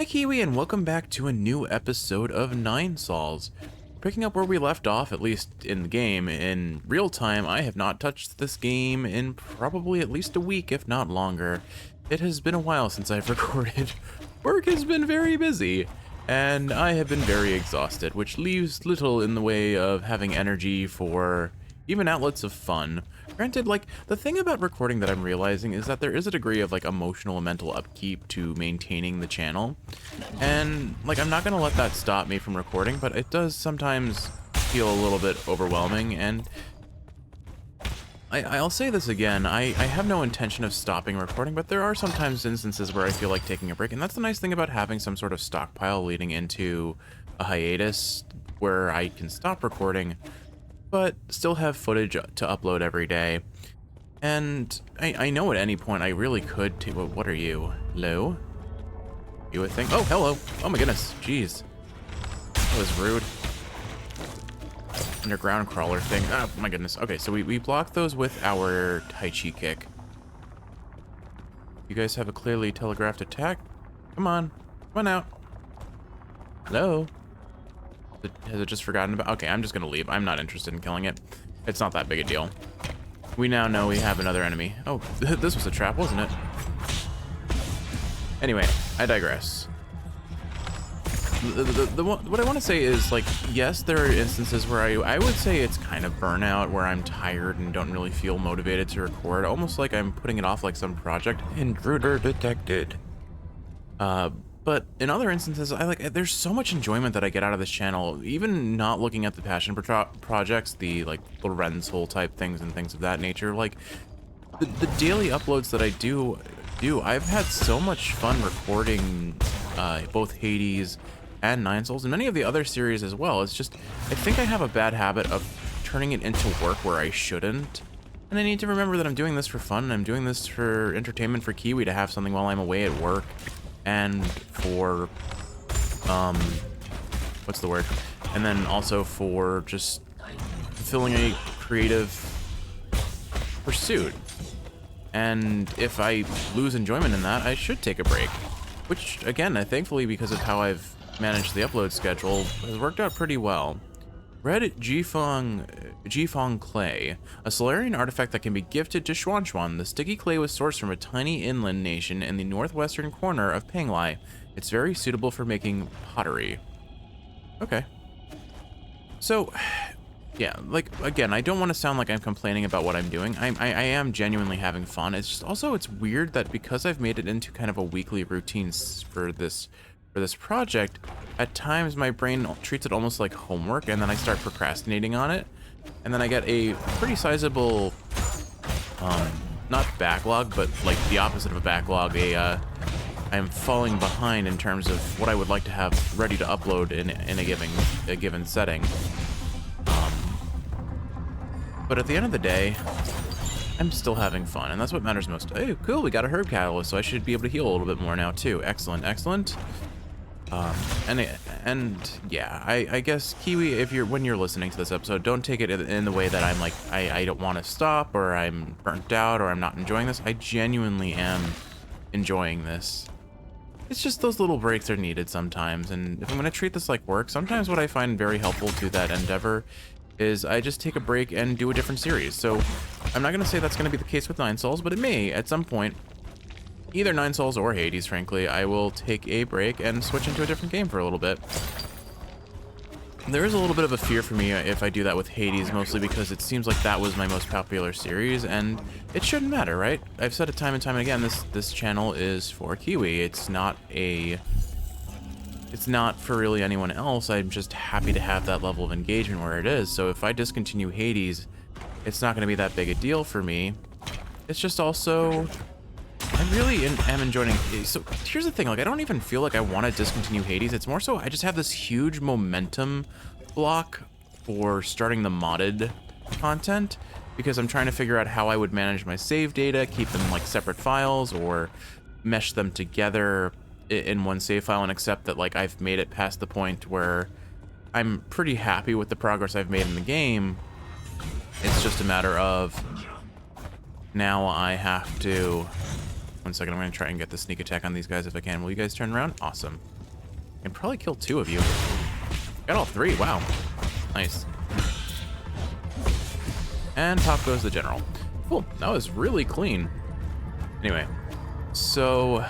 Hi Kiwi, and welcome back to a new episode of Nine Sols. Picking up where we left off, at least in the game, in real time. I have not touched this game in probably at least a week, if not longer. It has been a while since I've recorded. Work has been very busy, and I have been very exhausted, which leaves little in the way of having energy for even outlets of fun. Granted, like, the thing about recording that I'm realizing is that there is a degree of, like, emotional and mental upkeep to maintaining the channel. And, like, I'm not gonna let that stop me from recording, but it does sometimes feel a little bit overwhelming, and I'll say this again, I have no intention of stopping recording, but there are sometimes instances where I feel like taking a break, and that's the nice thing about having some sort of stockpile leading into a hiatus where I can stop recording, but still have footage to upload every day. And I know at any point I really could take. What are you? Hello? You would think. Oh, hello. Oh my goodness. Jeez. That was rude. Underground crawler thing. Oh my goodness. Okay, so we block those with our Tai Chi kick. You guys have a clearly telegraphed attack? Come on. Come on out. Hello? Has it just forgotten about? Okay, I'm just gonna leave. I'm not interested in killing it. It's not that big a deal. We now know we have another enemy. Oh, this was a trap, wasn't it? Anyway, I digress. What I want to say is, like, yes, there are instances where I would say it's kind of burnout, where I'm tired and don't really feel motivated to record, almost like I'm putting it off like some project. Intruder detected. But in other instances, there's so much enjoyment that I get out of this channel, even not looking at the passion projects, the, like, Lorenzo type things and things of that nature. Like, the daily uploads that I do, I've had so much fun recording both Hades and Nine Sols and many of the other series as well. It's just, I think I have a bad habit of turning it into work where I shouldn't. And I need to remember that I'm doing this for fun, and I'm doing this for entertainment for Kiwi to have something while I'm away at work. And for, what's the word? And then also for just fulfilling a creative pursuit. And if I lose enjoyment in that, I should take a break. Which, again, thankfully, because of how I've managed the upload schedule, has worked out pretty well. Red Jifong clay, a Solarian artifact that can be gifted to Xuan. The sticky clay was sourced from a tiny inland nation in the northwestern corner of Penglai. It's very suitable for making pottery. Okay. So, yeah, like, again, I don't want to sound like I'm complaining about what I'm doing. I am genuinely having fun. It's just also, it's weird that because I've made it into kind of a weekly routine for this project, at times my brain treats it almost like homework, and then I start procrastinating on it, and then I get a pretty sizable, not backlog, but like the opposite of a backlog, I'm falling behind in terms of what I would like to have ready to upload in a given setting. But at the end of the day, I'm still having fun, and that's what matters most. Oh, cool, we got a herb catalyst, so I should be able to heal a little bit more now too. Excellent, excellent. And yeah, I guess Kiwi, when you're listening to this episode, don't take it in the way that I'm like, I don't want to stop, or I'm burnt out, or I'm not enjoying this. I genuinely am enjoying this. It's just those little breaks are needed sometimes, and if I'm going to treat this like work, sometimes what I find very helpful to that endeavor is I just take a break and do a different series. So I'm not going to say that's going to be the case with Nine Sols, but it may at some point. Either Nine Sols or Hades, frankly, I will take a break and switch into a different game for a little bit. There is a little bit of a fear for me if I do that with Hades, mostly because it seems like that was my most popular series, and it shouldn't matter, right? I've said it time and time again, this channel is for Kiwi. It's not for really anyone else. I'm just happy to have that level of engagement where it is. So if I discontinue Hades, it's not going to be that big a deal for me. It's just also, I really am enjoying. So here's the thing, like, I don't even feel like I want to discontinue Hades. It's more so I just have this huge momentum block for starting the modded content, because I'm trying to figure out how I would manage my save data, keep them like separate files, or mesh them together in one save file, and accept that, like, I've made it past the point where I'm pretty happy with the progress I've made in the game. It's just a matter of now I have to 1 second, I'm going to try and get the sneak attack on these guys if I can. Will you guys turn around? Awesome. can probably kill 2 of you. Got all 3, wow. Nice. And top goes the general. Cool, that was really clean. Anyway, so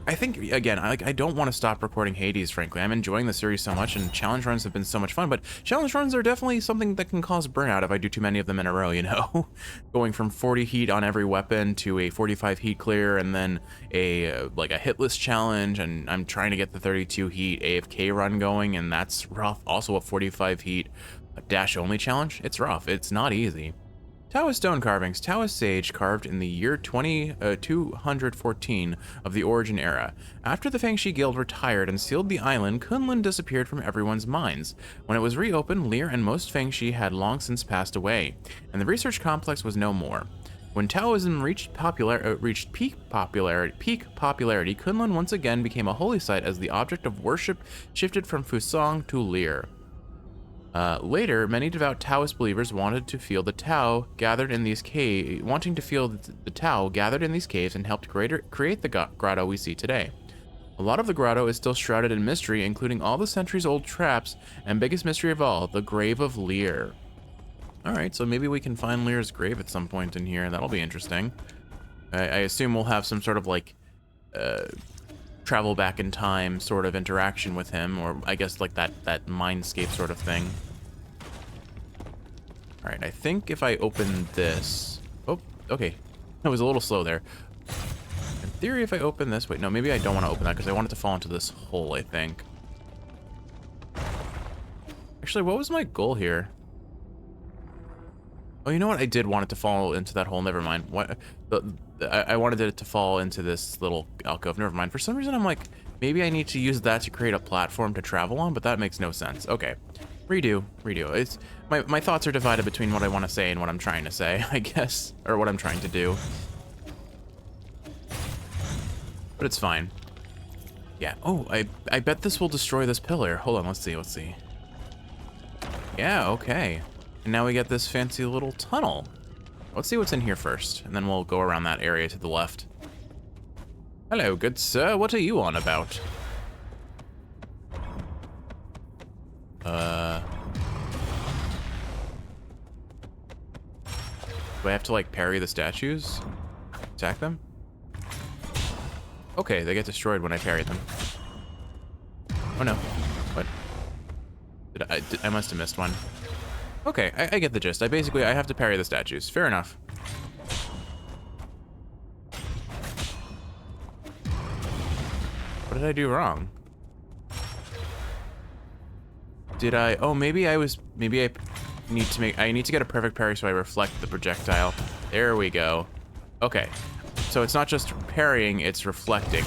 I think, again, I don't want to stop recording Hades, frankly. I'm enjoying the series so much, and challenge runs have been so much fun, but challenge runs are definitely something that can cause burnout if I do too many of them in a row, you know? Going from 40 heat on every weapon to a 45 heat clear, and then like a hitless challenge, and I'm trying to get the 32 heat AFK run going, and that's rough. Also a 45 heat dash only challenge. It's rough. It's not easy. Taoist stone carvings. Taoist sage carved in the year 214 of the Origin era. After the Fangshi Guild retired and sealed the island, Kunlun disappeared from everyone's minds. When it was reopened, Lear and most Fangshi had long since passed away, and the research complex was no more. When Taoism reached peak popularity, Kunlun once again became a holy site as the object of worship shifted from Fusang to Lear. Later, many devout Taoist believers wanted to feel the Tao gathered in these caves, and helped create the grotto we see today. A lot of the grotto is still shrouded in mystery, including all the centuries-old traps and biggest mystery of all, the grave of Lear. All right, so maybe we can find Lear's grave at some point in here. That'll be interesting. I assume we'll have some sort of like travel back in time sort of interaction with him, or I guess like that mindscape sort of thing. All right, I think if I open this, oh, okay, I was a little slow there. In theory, if I open this, wait, no, maybe I don't want to open that because I want it to fall into this hole, I think. Actually, what was my goal here? Oh, you know what? I did want it to fall into that hole. Never mind. What? I wanted it to fall into this little alcove. Never mind. For some reason, I'm like, maybe I need to use that to create a platform to travel on, but that makes no sense. Okay. Redo. It's my thoughts are divided between what I want to say and what I'm trying to say, I guess, or what I'm trying to do. But it's fine. Yeah. Oh, I bet this will destroy this pillar. Hold on. Let's see. Yeah. Okay. And now we get this fancy little tunnel. Let's see what's in here first, and then we'll go around that area to the left. Hello, good sir. What are you on about? Do I have to, like, parry the statues? Attack them? Okay, they get destroyed when I parry them. Oh, no. What? I must have missed one. Okay, I get the gist. I have to parry the statues. Fair enough. What did I do wrong? Oh, maybe I need to get a perfect parry so I reflect the projectile. There we go. Okay. So it's not just parrying, it's reflecting.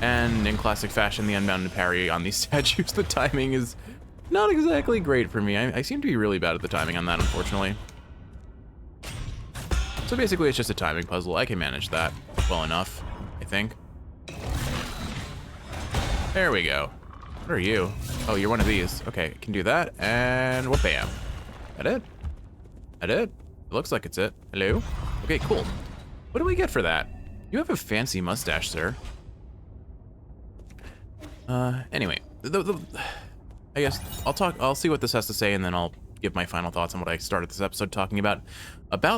And in classic fashion, the unbounded parry on these statues, the timing is not exactly great for me. I seem to be really bad at the timing on that, unfortunately. So basically, it's just a timing puzzle. I can manage that well enough, I think. There we go. What are you? Oh, you're one of these. Okay, I can do that, and whoop-bam. That it? It looks like it's it. Hello? Okay, cool. What do we get for that? You have a fancy mustache, sir. Anyway, I guess I'll see what this has to say, and then I'll give my final thoughts on what I started this episode talking about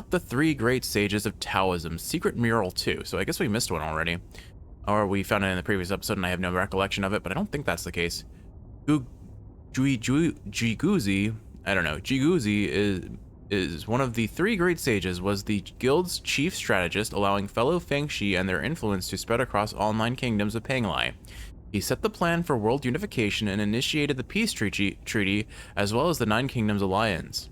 the 3 great sages of Taoism, Secret Mural 2. So I guess we missed one already. Or we found it in the previous episode and I have no recollection of it, but I don't think that's the case. Jiguzi, I don't know, Jiguzi is one of the 3 great sages, was the guild's chief strategist, allowing fellow Fangshi and their influence to spread across all 9 kingdoms of Panglai. He set the plan for world unification and initiated the peace treaty as well as the 9 Kingdoms Alliance.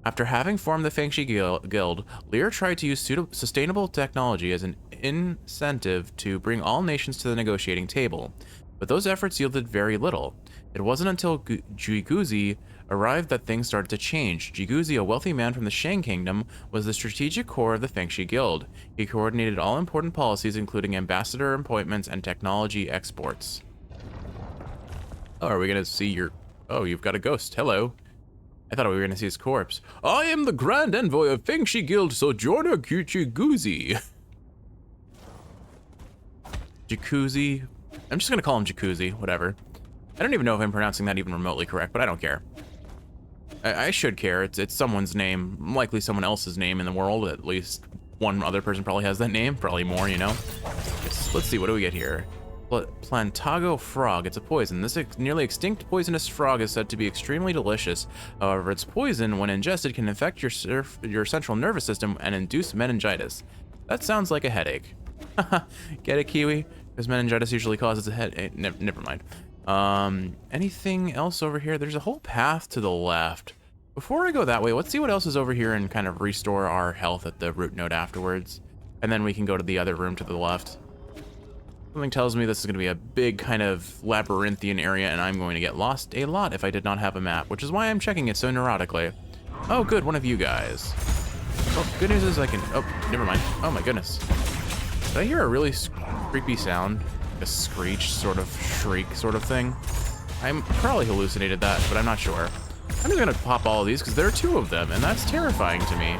After having formed the Fangshi Guild, Lear tried to use sustainable technology as an incentive to bring all nations to the negotiating table, but those efforts yielded very little. It wasn't until Jiguzi arrived that things started to change. Jiguzi, a wealthy man from the Shang Kingdom, was the strategic core of the Fangshi Guild. He coordinated all important policies, including ambassador appointments and technology exports. Oh, are we gonna see your... Oh, you've got a ghost. Hello. I thought we were gonna see his corpse. I am the Grand Envoy of Fangshi Guild, Sojourner Jiguzi. Jacuzzi. I'm just gonna call him Jacuzzi, whatever. I don't even know if I'm pronouncing that even remotely correct, but I don't care. I should care. It's someone's name, likely someone else's name in the world. At least one other person probably has that name, probably more, you know. Let's see, what do we get here? Plantago frog. It's a poison. This nearly extinct poisonous frog is said to be extremely delicious. However, its poison, when ingested, can infect your central nervous system and induce meningitis. That sounds like a headache. Get it, Kiwi? Because meningitis usually causes a headache. Never mind. Anything else over here? There's a whole path to the left. Before I go that way, let's see what else is over here and kind of restore our health at the root node afterwards. And then we can go to the other room to the left. Something tells me this is going to be a big kind of labyrinthian area, and I'm going to get lost a lot if I did not have a map, which is why I'm checking it so neurotically. Oh, good, one of you guys. Oh, good news is I can... Oh, never mind. Oh my goodness. Did I hear a really creepy sound? A screech, sort of shriek sort of thing? I'm probably hallucinated that, but I'm not sure. I'm just going to pop all of these because there are 2 of them, and that's terrifying to me.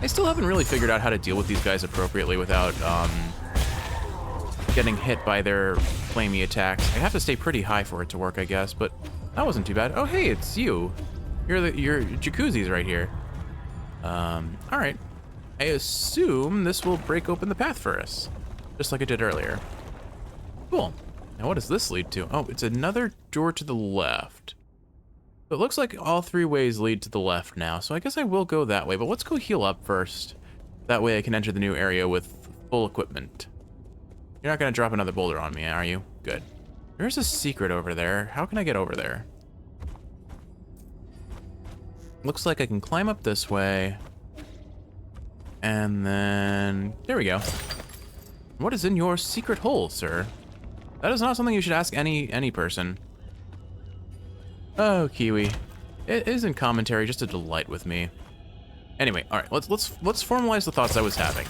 I still haven't really figured out how to deal with these guys appropriately without getting hit by their flamey attacks. I have to stay pretty high for it to work, I guess, but that wasn't too bad. Oh, hey, it's you. Your Jacuzzi's right here. All right. I assume this will break open the path for us, just like it did earlier. Cool. Now, what does this lead to? Oh, it's another door to the left. It looks like all 3 ways lead to the left now, so I guess I will go that way, but let's go heal up first. That way I can enter the new area with full equipment. You're not going to drop another boulder on me, are you? Good. There's a secret over there. How can I get over there? Looks like I can climb up this way. And then... there we go. What is in your secret hole, sir? That is not something you should ask any person. Oh, Kiwi. It isn't commentary, just a delight with me. Anyway, all right, let's formalize the thoughts I was having.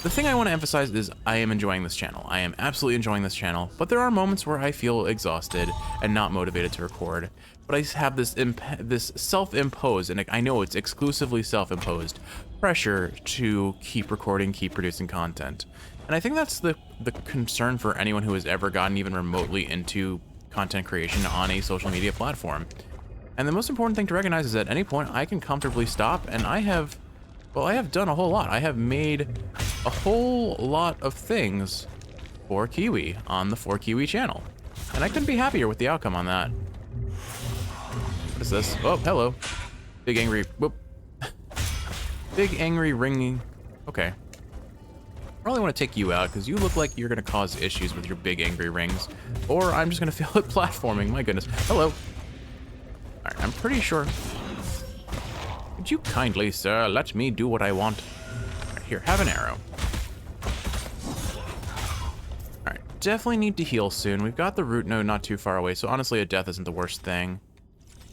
The thing I want to emphasize is I am enjoying this channel. I am absolutely enjoying this channel, but there are moments where I feel exhausted and not motivated to record. But I have this self-imposed, and I know it's exclusively self-imposed, pressure to keep recording, keep producing content. And I think that's the concern for anyone who has ever gotten even remotely into content creation on a social media platform. And the most important thing to recognize is at any point I can comfortably stop, and I have done a whole lot. I have made a whole lot of things for Kiwi on the 4Kiwi channel. And I couldn't be happier with the outcome on that. What is this? Oh, hello. Big angry, whoop. Big angry ringing. Okay. Probably want to take you out because you look like you're going to cause issues with your big angry rings. Or I'm just going to fail at platforming. My goodness. Hello. Alright, I'm pretty sure. Would you kindly, sir, let me do what I want? Right, here, have an arrow. Alright, definitely need to heal soon. We've got the root node not too far away, so honestly a death isn't the worst thing.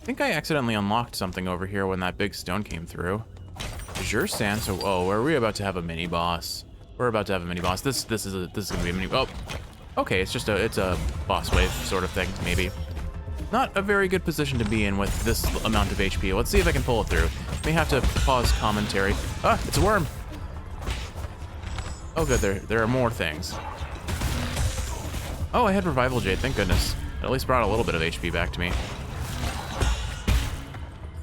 I think I accidentally unlocked something over here when that big stone came through. Azure sand, so are we about to have a mini boss? We're about to have a mini boss. This is gonna be a mini. Oh, okay. It's a boss wave sort of thing, maybe. Not a very good position to be in with this amount of HP. Let's see if I can pull it through. May have to pause commentary. Ah, it's a worm. Oh, good. There are more things. Oh, I had revival jade. Thank goodness. It at least brought a little bit of HP back to me.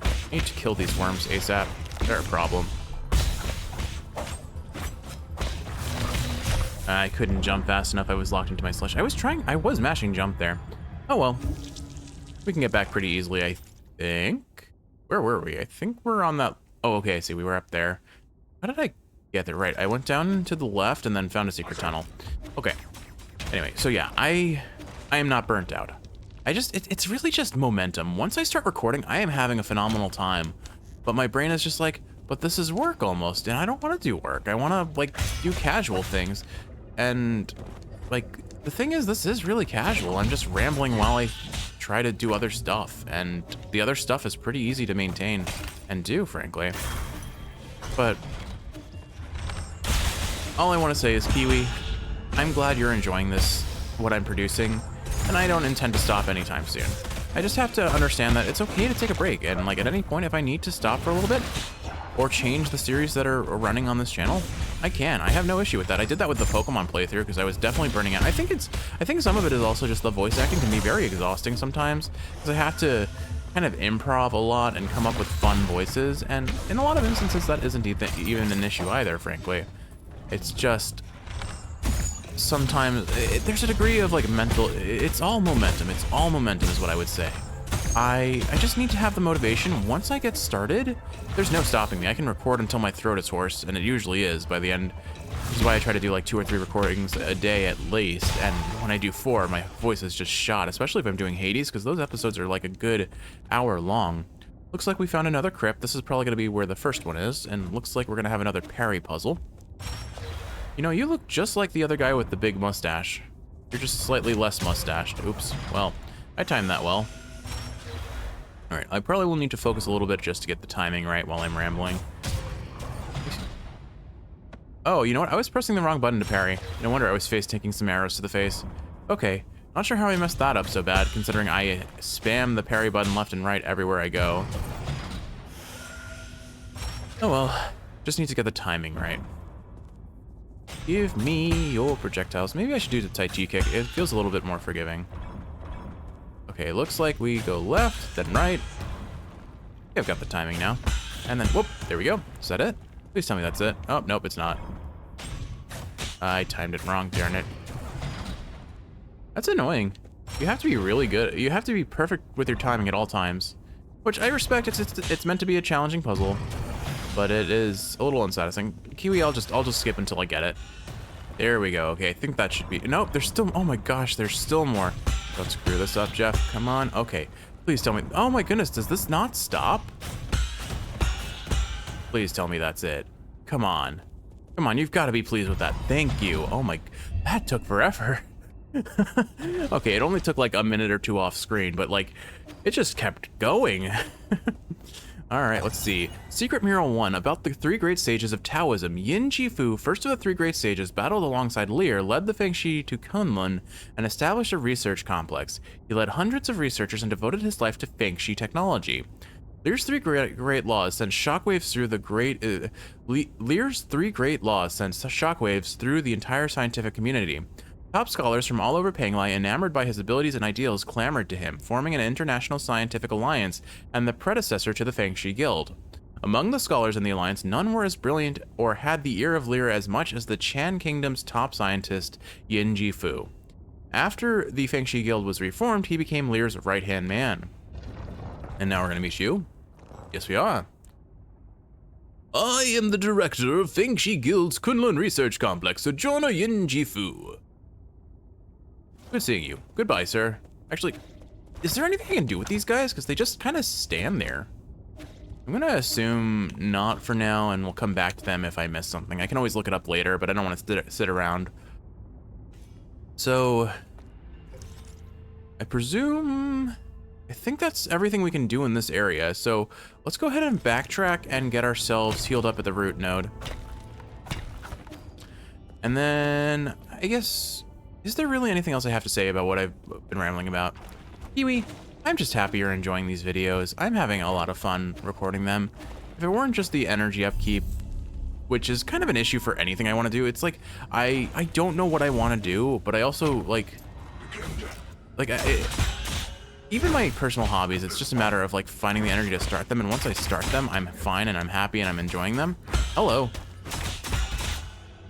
I need to kill these worms ASAP. They're a problem. I couldn't jump fast enough. I was locked into my slush. I was mashing jump there. Oh well. We can get back pretty easily, I think. Where were we? I think we're on that... Oh, okay, I see. We were up there. How did I get there? Right, I went down to the left and then found a secret tunnel. Okay. Anyway, so yeah, I am not burnt out. It's really just momentum. Once I start recording, I am having a phenomenal time. But my brain is just like, but this is work almost, and I don't want to do work. I want to, like, do casual things. And, like, the thing is, this is really casual. I'm just rambling while I try to do other stuff. And the other stuff is pretty easy to maintain and do, frankly. But all I want to say is, Kiwi, I'm glad you're enjoying this, what I'm producing, and I don't intend to stop anytime soon. I just have to understand that it's okay to take a break, and like at any point if I need to stop for a little bit or change the series that are running on this channel, I can. I have no issue with that. I did that with the Pokemon playthrough because I was definitely burning out. I think some of it is also just the voice acting can be very exhausting sometimes because I have to kind of improv a lot and come up with fun voices, and in a lot of instances that isn't even an issue either, frankly. It's just sometimes there's a degree of like mental, it's all momentum is what I would say. I just need to have the motivation. Once I get started, there's no stopping me. I can record until my throat is hoarse, and it usually is by the end. This is why I try to do like 2 or 3 recordings a day at least, and when I do 4, my voice is just shot, especially if I'm doing Hades, because those episodes are like a good hour long. Looks like we found another crypt. This is probably going to be where the first one is, and looks like we're going to have another parry puzzle. You know, you look just like the other guy with the big mustache. You're just slightly less mustached. Oops. Well, I timed that well. All right, I probably will need to focus a little bit just to get the timing right while I'm rambling. Oh, you know what? I was pressing the wrong button to parry. No wonder I was taking some arrows to the face. Okay, not sure how I messed that up so bad, considering I spam the parry button left and right everywhere I go. Oh well, just need to get the timing right. Give me your projectiles. Maybe I should do the Tai Chi kick. It feels a little bit more forgiving. Okay, looks like we go left, then right. Okay, I've got the timing now. And then, whoop, there we go. Is that it? Please tell me that's it. Oh, nope, it's not. I timed it wrong, darn it. That's annoying. You have to be really good. You have to be perfect with your timing at all times. Which I respect, it's meant to be a challenging puzzle. But it is a little unsatisfying. Kiwi, I'll just skip until I get it. There we go. Okay, I think that should be... Nope, there's still... Oh my gosh, there's still more. Don't screw this up, Jeff. Come on. Okay, please tell me... Oh my goodness, does this not stop? Please tell me that's it. Come on. Come on, you've got to be pleased with that. Thank you. Oh my... That took forever. Okay, it only took like a minute or 2 off screen, but like, it just kept going. All right, let's see. Secret Mural 1, about the 3 great sages of Taoism. Yin Jifu, first of the 3 great sages, battled alongside Lear, led the Fengshi to Kunlun, and established a research complex. He led hundreds of researchers and devoted his life to Fengshi technology. Lear's 3 great laws sent shockwaves through the Lear's 3 great laws sent shockwaves through the entire scientific community. Top scholars from all over Penglai, enamored by his abilities and ideals, clamored to him, forming an international scientific alliance and the predecessor to the Fengshi Guild. Among the scholars in the alliance, none were as brilliant or had the ear of Lear as much as the Chan Kingdom's top scientist, Yin Jifu. After the Fengshi Guild was reformed, he became Lear's right-hand man. And now we're going to meet you. Yes, we are. I am the director of Fengshi Guild's Kunlun Research Complex, Sojourner Yin Jifu. Good seeing you. Goodbye, sir. Actually, is there anything I can do with these guys? Because they just kind of stand there. I'm going to assume not for now, and we'll come back to them if I miss something. I can always look it up later, but I don't want to sit around. So, I think that's everything we can do in this area. So, let's go ahead and backtrack and get ourselves healed up at the root node. And then, I guess... Is there really anything else I have to say about what I've been rambling about? Kiwi, I'm just happy you're enjoying these videos. I'm having a lot of fun recording them. If it weren't just the energy upkeep, which is kind of an issue for anything I want to do, it's like, I don't know what I want to do, but I also, even my personal hobbies, it's just a matter of, like, finding the energy to start them, and once I start them, I'm fine and I'm happy and I'm enjoying them. Hello.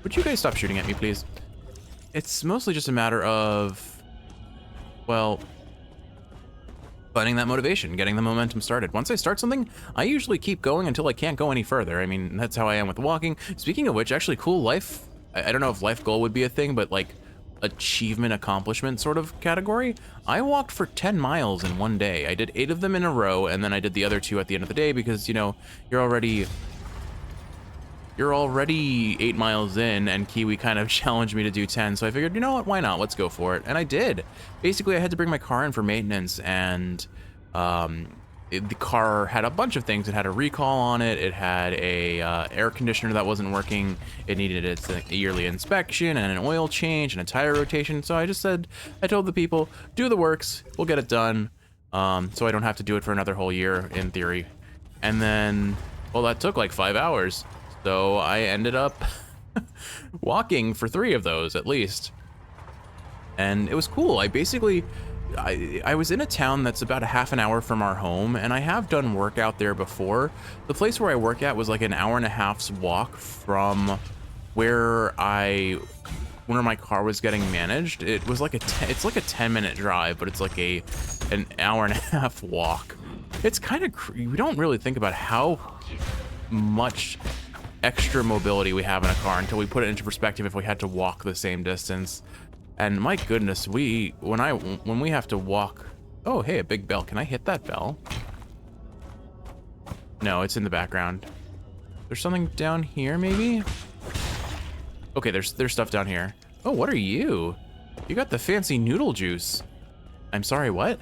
Would you guys stop shooting at me, please? It's mostly just a matter of, well, finding that motivation, getting the momentum started. Once I start something, I usually keep going until I can't go any further. I mean, that's how I am with walking. Speaking of which, actually, cool life, I don't know if life goal would be a thing, but like achievement, accomplishment sort of category. I walked for 10 miles in one day. I did 8 of them in a row, and then I did the other 2 at the end of the day because, you know, you're already 8 miles in, and Kiwi kind of challenged me to do 10, so I figured, you know what, why not? Let's go for it. And I did. Basically, I had to bring my car in for maintenance, and the car had a bunch of things. It had a recall on it. It had a air conditioner that wasn't working. It needed its yearly inspection and an oil change and a tire rotation. So I just said, I told the people, do the works. We'll get it done. So I don't have to do it for another whole year, in theory. And then, well, that took like 5 hours. So I ended up walking for 3 of those at least. And it was cool. I was in a town that's about a half an hour from our home, and I have done work out there before. The place where I work at was like an hour and a half's walk from where my car was getting managed. It was like it's like a 10-minute drive, but it's like an hour and a half walk. It's kind of, we don't really think about how much extra mobility we have in a car until we put it into perspective if we had to walk the same distance. And my goodness, when we have to walk, oh, hey, a big bell. Can I hit that bell? No, it's in the background. There's something down here, maybe? Okay, there's stuff down here. Oh, what are you? You got the fancy noodle juice. I'm sorry, what?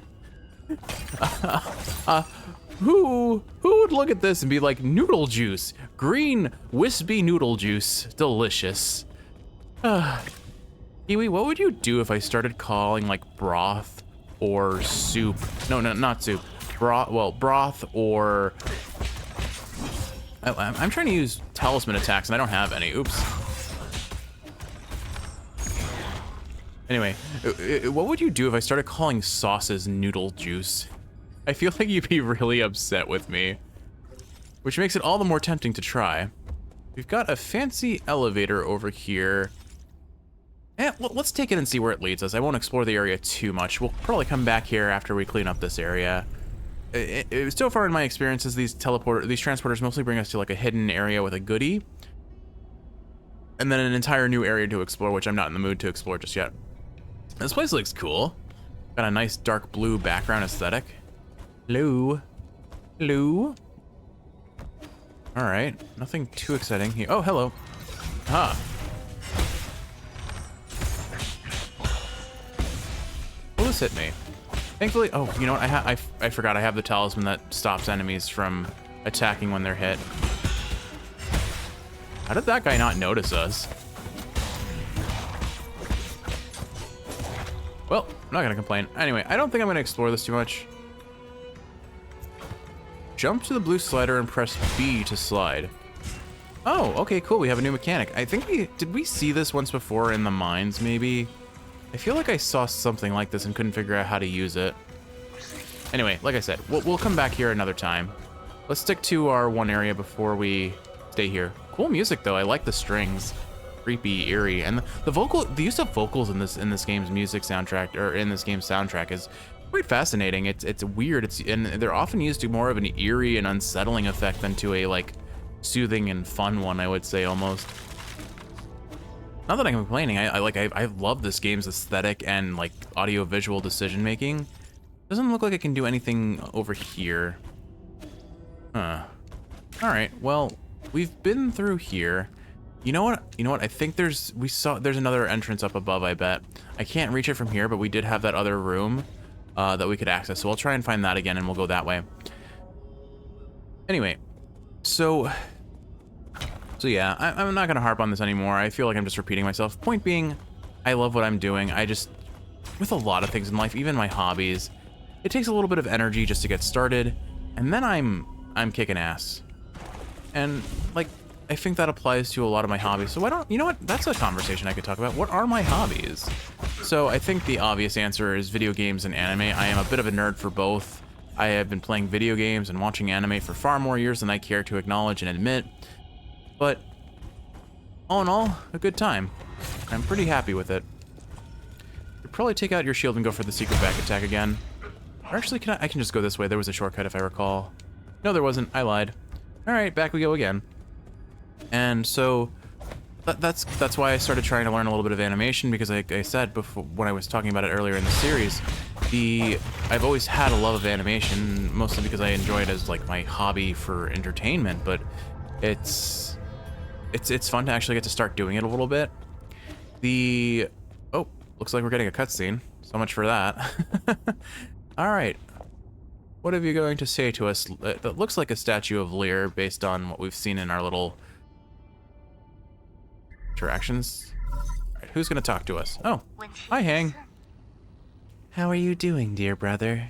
Who would look at this and be like, noodle juice, green wispy noodle juice, delicious. Kiwi, what would you do if I started calling like broth or soup? No, not soup. Broth or... I'm trying to use talisman attacks and I don't have any. Oops. Anyway, what would you do if I started calling sauces noodle juice? I feel like you'd be really upset with me, which makes it all the more tempting to try. We've got a fancy elevator over here. Let's take it and see where it leads us. I won't explore the area too much. We'll probably come back here after we clean up this area. So far in my experiences, these transporters mostly bring us to like a hidden area with a goodie, and then an entire new area to explore, which I'm not in the mood to explore just yet. This place looks cool. Got a nice dark blue background aesthetic. Hello. Hello. All right, nothing too exciting here. Oh, hello. Ah. Well, this hit me. Thankfully, oh, you know what? I forgot I have the talisman that stops enemies from attacking when they're hit. How did that guy not notice us? Well, I'm not gonna complain. Anyway, I don't think I'm gonna explore this too much. Jump to the blue slider and press B to slide. Oh, okay, cool. We have a new mechanic. I think did we see this once before in the mines, maybe? I feel like I saw something like this and couldn't figure out how to use it. Anyway, like I said, we'll come back here another time. Let's stick to our one area before we stay here. Cool music though. I like the strings. Creepy, eerie, and the use of vocals in this game's music soundtrack, or in this game's soundtrack, is quite fascinating. It's weird. And they're often used to more of an eerie and unsettling effect than to a like soothing and fun one, I would say, almost. Not that I'm complaining. I love this game's aesthetic and like audio-visual decision-making. Doesn't look like I can do anything over here. Huh. All right. Well, we've been through here. You know what? I think there's another entrance up above, I bet. I can't reach it from here, but we did have that other room that we could access. So I'll try and find that again and we'll go that way. Anyway, so yeah, I'm not gonna harp on this anymore. I feel like I'm just repeating myself. Point being, I love what I'm doing. With a lot of things in life, even my hobbies, it takes a little bit of energy just to get started, and then I'm kicking ass. And like, I think that applies to a lot of my hobbies. So you know what? That's a conversation I could talk about. What are my hobbies? So I think the obvious answer is video games and anime. I am a bit of a nerd for both. I have been playing video games and watching anime for far more years than I care to acknowledge and admit. But all in all, a good time. I'm pretty happy with it. You'd probably take out your shield and go for the secret back attack again. Or actually, I can just go this way. There was a shortcut if I recall. No, there wasn't. I lied. All right, back we go again. And so that's why I started trying to learn a little bit of animation, because like I said before, when I was talking about it earlier in the series, I've always had a love of animation, mostly because I enjoy it as like my hobby for entertainment, but it's fun to actually get to start doing it a little bit. Oh, looks like we're getting a cutscene. So much for that. All right. What are you going to say to us? That looks like a statue of Lear based on what we've seen in our little interactions. All right, who's going to talk to us? Oh, hi, Hang. How are you doing, dear brother?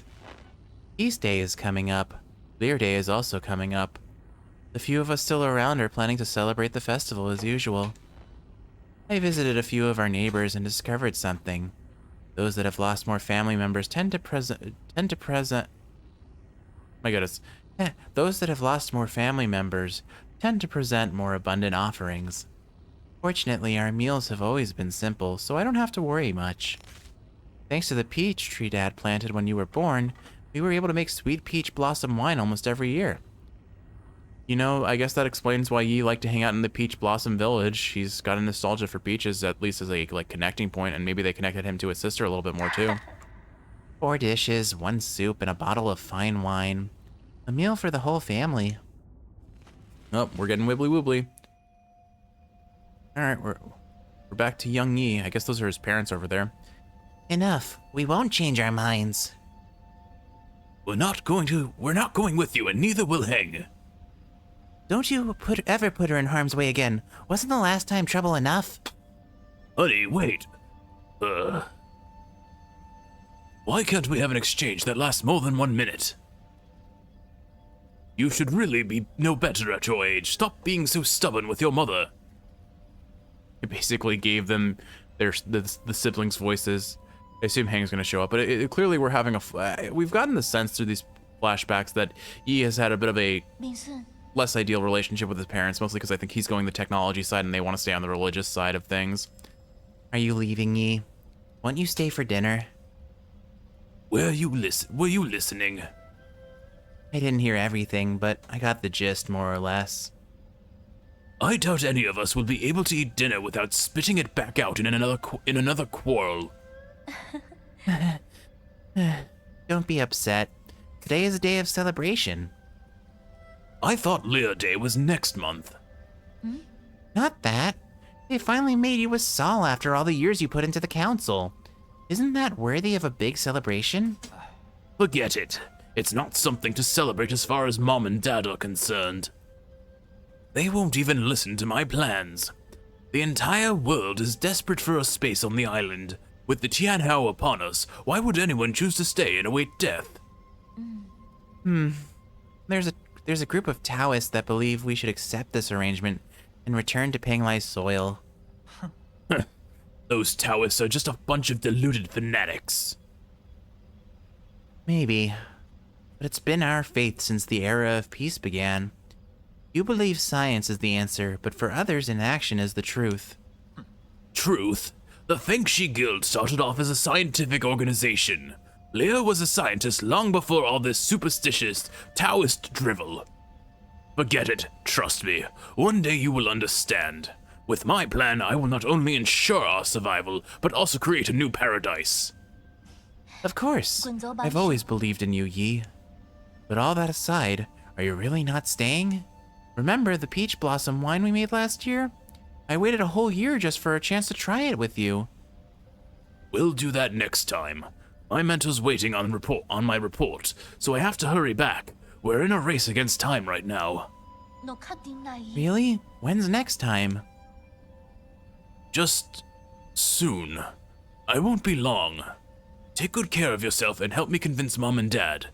Feast Day is coming up. Lear Day is also coming up. The few of us still around are planning to celebrate the festival as usual. I visited a few of our neighbors and discovered something. Those that have lost more family members tend to present. My goodness. Those that have lost more family members tend to present more abundant offerings. Fortunately, our meals have always been simple, so I don't have to worry much. Thanks to the peach tree Dad planted when you were born, we were able to make sweet peach blossom wine almost every year. You know, I guess that explains why Yi liked to hang out in the Peach Blossom Village. He's got a nostalgia for peaches, at least as a connecting point, and maybe they connected him to his sister a little bit more too. 4 dishes, 1 soup, and a bottle of fine wine. A meal for the whole family. Oh, we're getting wibbly woobly. Alright, we're back to young Yi. I guess those are his parents over there. Enough. We won't change our minds. We're not going with you, and neither will Heng. Don't you ever put her in harm's way again. Wasn't the last time trouble enough? Honey, wait. Why can't we have an exchange that lasts more than 1 minute? You should really be no better at your age. Stop being so stubborn with your mother. It basically gave them the siblings' voices. I assume Hang's going to show up, but clearly we're having we've gotten the sense through these flashbacks that Yi has had a bit of a less ideal relationship with his parents, mostly because I think he's going the technology side and they want to stay on the religious side of things. Are you leaving, Yi? Won't you stay for dinner? Were you listening? I didn't hear everything, but I got the gist, more or less. I doubt any of us will be able to eat dinner without spitting it back out in another quarrel. Don't be upset. Today is a day of celebration. I thought Lear Day was next month. Not that. They finally made you a Sol after all the years you put into the council. Isn't that worthy of a big celebration? Forget it. It's not something to celebrate as far as Mom and Dad are concerned. They won't even listen to my plans. The entire world is desperate for a space on the island. With the Tianhao upon us, why would anyone choose to stay and await death? There's a group of Taoists that believe we should accept this arrangement and return to Penglai's soil. Those Taoists are just a bunch of deluded fanatics. Maybe, but it's been our faith since the era of peace began. You believe science is the answer, but for others, inaction is the truth. Truth? The Fengshi Guild started off as a scientific organization. Lear was a scientist long before all this superstitious Taoist drivel. Forget it, trust me. One day you will understand. With my plan, I will not only ensure our survival, but also create a new paradise. Of course. I've always believed in you, Yi. But all that aside, are you really not staying? Remember the peach blossom wine we made last year? I waited a whole year just for a chance to try it with you. We'll do that next time. My mentor's waiting on my report, so I have to hurry back. We're in a race against time right now. Really? When's next time? Just soon. I won't be long. Take good care of yourself and help me convince Mom and Dad.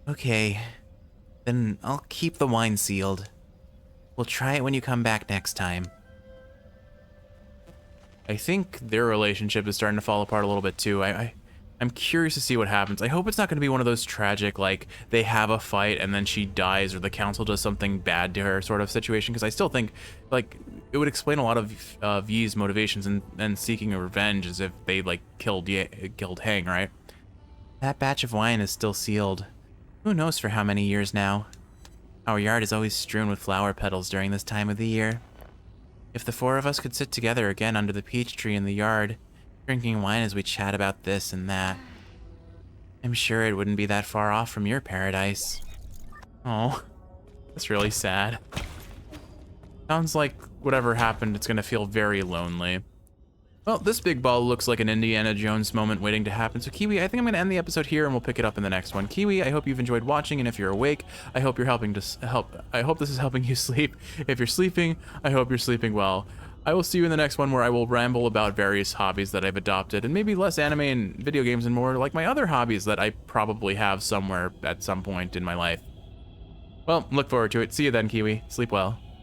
Okay. Then I'll keep the wine sealed. We'll try it when you come back next time. I think their relationship is starting to fall apart a little bit too. I'm curious to see what happens. I hope it's not going to be one of those tragic, like, they have a fight and then she dies or the council does something bad to her sort of situation, because I still think, like, it would explain a lot of Yi's motivations and seeking a revenge as if they, like, killed Hang, right? That batch of wine is still sealed. Who knows for how many years now? Our yard is always strewn with flower petals during this time of the year. If the 4 of us could sit together again under the peach tree in the yard, drinking wine as we chat about this and that, I'm sure it wouldn't be that far off from your paradise. Oh, that's really sad. Sounds like whatever happened, it's gonna feel very lonely. Well, this big ball looks like an Indiana Jones moment waiting to happen. So Kiwi, I think I'm going to end the episode here and we'll pick it up in the next one. Kiwi, I hope you've enjoyed watching, and if you're awake, I hope you're helping to help. I hope this is helping you sleep. If you're sleeping, I hope you're sleeping well. I will see you in the next one, where I will ramble about various hobbies that I've adopted, and maybe less anime and video games and more like my other hobbies that I probably have somewhere at some point in my life. Well, look forward to it. See you then, Kiwi. Sleep well.